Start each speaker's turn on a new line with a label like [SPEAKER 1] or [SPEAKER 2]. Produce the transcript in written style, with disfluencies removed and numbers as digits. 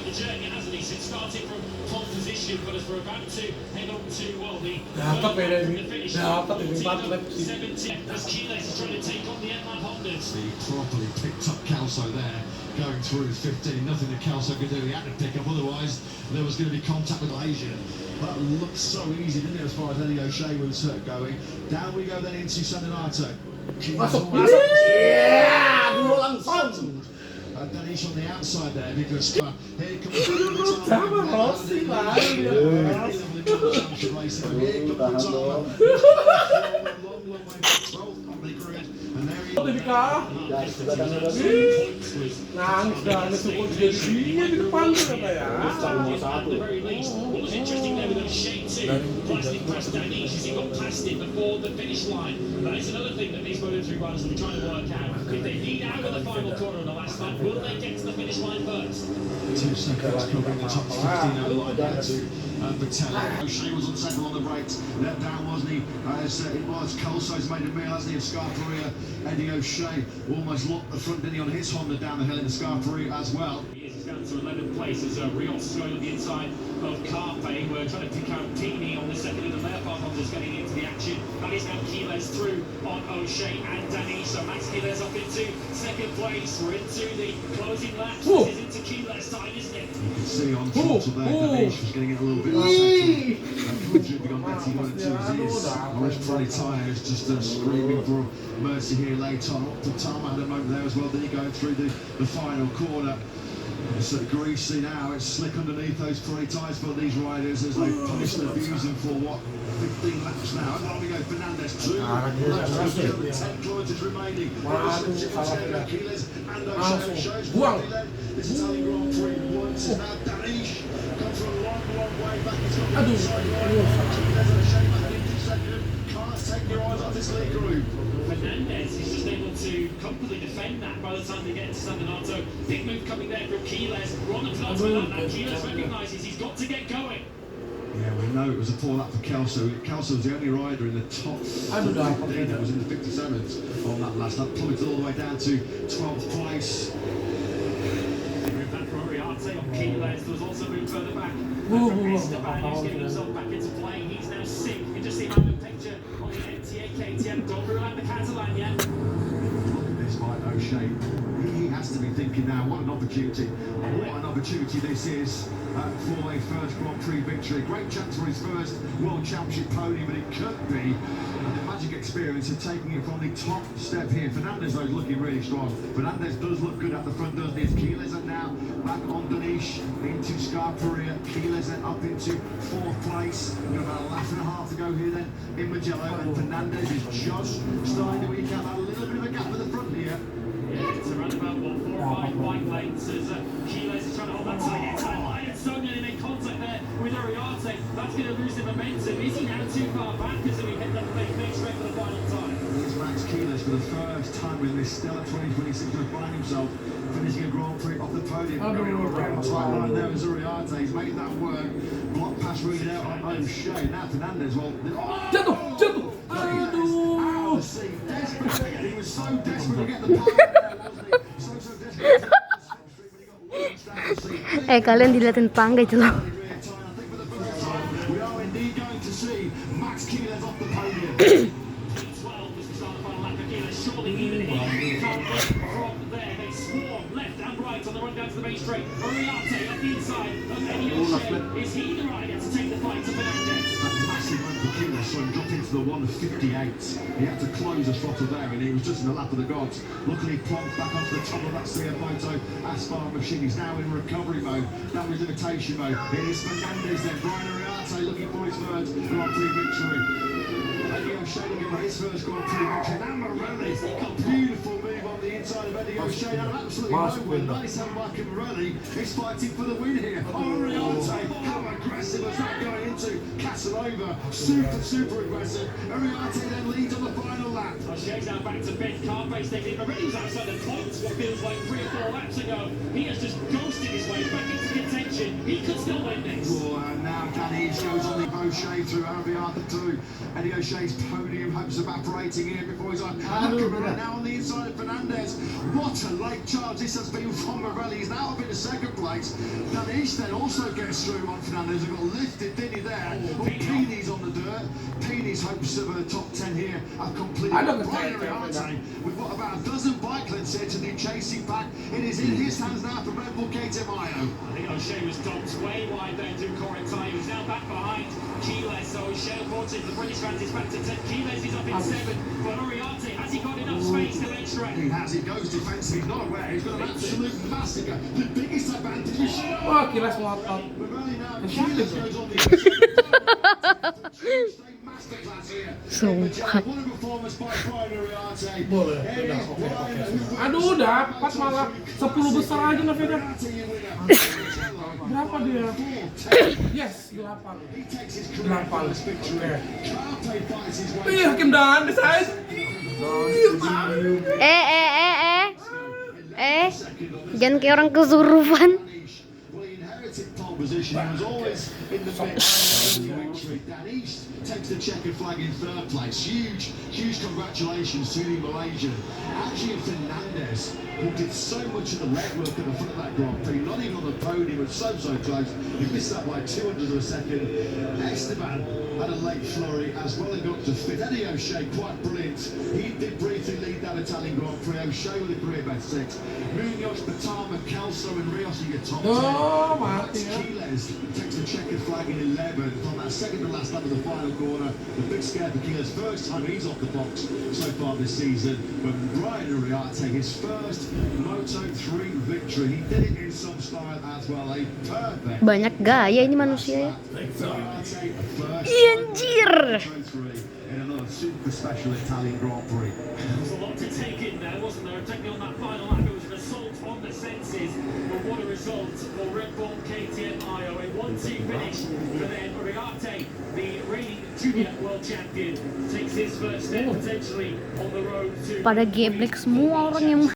[SPEAKER 1] the journey, hasn't he? Since starting from pole position, but as we're about to head on to, well, the finish line, 17, as Keyless is trying to take on the M-Lab Hondas.
[SPEAKER 2] He properly picked up Kelso there, going through 15. Nothing that Kelso could do. He had to pick up, otherwise there was going to be contact with Malaysia. That looked so easy, didn't it, as far as Eddie O'Shea was going. Down we go then into Sandinato. And then he's on the outside there because here comes the
[SPEAKER 1] he got plastic before the finish line. That is another thing that these Moto 3 riders will be trying to work out. If they lead out of the final corner on the last lap, will they get to the finish line first?
[SPEAKER 2] 2 seconds covering the top 15 out line there to Vitelli. O'Shea was on second on the right, let down, wasn't he? As it was, Kelso's made a meal, hasn't he, of Scarperia. Eddie O'Shea almost locked the front, didn't he, on his Honda down the hill in the Scarperia as well.
[SPEAKER 1] He's down to 11th place as Rios is going on the inside of Carpe. We're trying to pick out Pini on the second of the layer path. Honda's getting into the action. That is now Keyless through on O'Shea and Danny. So Max Keyless up into second place. We're into the closing laps. This is into Keyless time, isn't it?
[SPEAKER 2] You can see on throttle there, Danish was getting it a little bit unsettled. Coming through big on Betty 1 and 2 as he is. Orange Trolley tyres just screaming for mercy here late on. Up to Tama had a moment there as well. Then he going through the final corner. It's greasy now, it's slick underneath those trolley tyres for these riders as they punish and abuse them for what, 15 laps now. And on we go, Fernandez, 2 laps to go, 10 kilometres remaining. Keyless and O'Shea. This Italian Grand Prix once is now Danish. Come from a long, long way back. It's got the inside line. Keyless and O'Shea back into second. Can't take your eyes off this league group.
[SPEAKER 1] Fernandez is just able to comfortably defend that by the time they get into Sandinato. Big move coming there from Keyless. We're on the penultimate lap now. Keyless recognises he's got to get going.
[SPEAKER 2] Yeah, we know it was a poor lap for Kelso. Kelso was the only rider in the top 15 that was in the 57s on that last lap. Plummeted all the way down to 12th place.
[SPEAKER 1] Move back from Ariarte on Keyless. There was also a move further back from Esteban, who's getting himself back into play. He's now 6th. You can just see how the picture on the MTA KTM. Don't rule out the Catalan yet.
[SPEAKER 2] This by O'Shea. He has to be thinking now, what an opportunity. What an opportunity this is for a first Grand Prix victory. Great chance for his first World Championship podium, but it could be the magic experience of taking it from the top step here. Fernandez though is looking really strong. Fernandez does look good at the front, doesn't he? As Keyless now back on Danish into Scarperia. Keyless up into 4th place. We've got about a lap and a half to go here then in Mugello, and Fernandez is just starting to eke out a little bit of a gap at the front here.
[SPEAKER 1] Yeah, it's around about 4 or 5 bike lengths as Keyless is trying to hold that tight line. And so nearly made contact there with Ariarte. That's going to lose the momentum. Is he now too far back as we hit that big straight for the final time?
[SPEAKER 2] Here's Max Keyless for the first time in this stellar 2026 going to find himself finishing a Grand Prix off the podium. Very around tight line there is Ariarte. He's made that work. Block pass really out on O'Shea. Now Fernandez, well... He was so desperate to get the power there, wasn't he? So desperate to
[SPEAKER 3] kalian dilihatin tangga itu loh.
[SPEAKER 2] We are indeed going to see Max Keyless off the podium.
[SPEAKER 1] Surely even he can't break from there. They swarm left and right on the run down to the main straight. Ariarte up the inside of Eddie O'Shea. Is he the rider to take the fight to Fernandez?
[SPEAKER 2] That massive run for Keyless, so he dropped into the 1:58. He had to close the throttle there, and he was just in the lap of the gods. Luckily, he plonked back onto the top of that CF Moto Aspar machine. He's now in recovery mode, that was limitation mode. It is Fernandez then. Brian Ariarte looking for his first Grand Prix victory. Eddie O'Shea looking for his first Grand Prix victory. Now Morelli, beautiful move on the inside of Eddie O'Shea. Out of absolutely nowhere, 97 by Morelli is fighting for the win here. Ariarte, how aggressive was that going into Casanova? Super aggressive. Ariarte then leads on the final lap.
[SPEAKER 1] O'Shea's now back to fifth. Carpe's taking it. Morelli's outside the points. What feels like 3 or 4 laps ago. He has just ghosted his way back into contention. He could still win this.
[SPEAKER 2] And now Danny goes on the O'Shea through Ariarta too. Eddie O'Shea's podium hopes evaporating here before he's on. Look at right now on the inside of Fernandez. What a late charge this has been from Morelli. He's now up in the second place. Danish then also gets through on Fernandez. We've got lifted, didn't he there? Pini's on the dirt. Pini's hopes of a top 10 here are completely. We've got about a dozen bikelets here to do chasing back. It is in his hands now for Red Bull KTM.
[SPEAKER 1] I think O'Shea was dumped way wide there to Corentin. He's now back behind Keeles. So O'Shea, unfortunately, the British fans is back to 10. Keeles is up in 7. But Oriate, has he got enough space to extra?
[SPEAKER 2] He has. He goes defensive. He's not aware. He's got an absolute massacre. The biggest advantage is
[SPEAKER 4] Wah, Keeles ngotot.
[SPEAKER 2] Keeles goes on the
[SPEAKER 3] Sumpah.
[SPEAKER 4] Boleh. Aduh, dapat malah 10 besar aja Naveda. Berapa dia? Yes, 8. 8. Oke. Ih, Hakim Dandes aja.
[SPEAKER 3] Jangan kayak orang kesurupan.
[SPEAKER 2] Position was always in the mix. Takes the checkered flag in third place. Huge congratulations to the Malaysian. Actually, Fernandez, who did so much of the legwork at the front of that Grand Prix, not even on the podium, was so close. He missed that by 200 of a second. Esteban had a late flurry as well and got to fit. Eddie O'Shea, quite brilliant. He did briefly lead that Italian Grand Prix. O'Shea with a career best 6. Munoz, Batama, Kelso and Rios in your top 10.
[SPEAKER 4] Oh, mati ya.
[SPEAKER 2] Keeles takes the checkered flag in 11 from that second to last lap of the final corner. The big scare for Keeles, first time he's off the box so far this season. But Brian Uriarte, his first Moto3 victory. He did it in some style as well. A perfect.
[SPEAKER 3] Banyak gaya ini manusia ya. Iya, anjir.
[SPEAKER 2] In another super special Italian Grand Prix.
[SPEAKER 1] There was a lot to take in there, wasn't there? Taking on that final lap, it was an assault on the senses. But what a result for Red Bull KTM IO. A 1-2 finish for then Uriarte, the reigning junior world champion, takes his first step potentially on the road to.
[SPEAKER 3] Pada geblek semua orang yang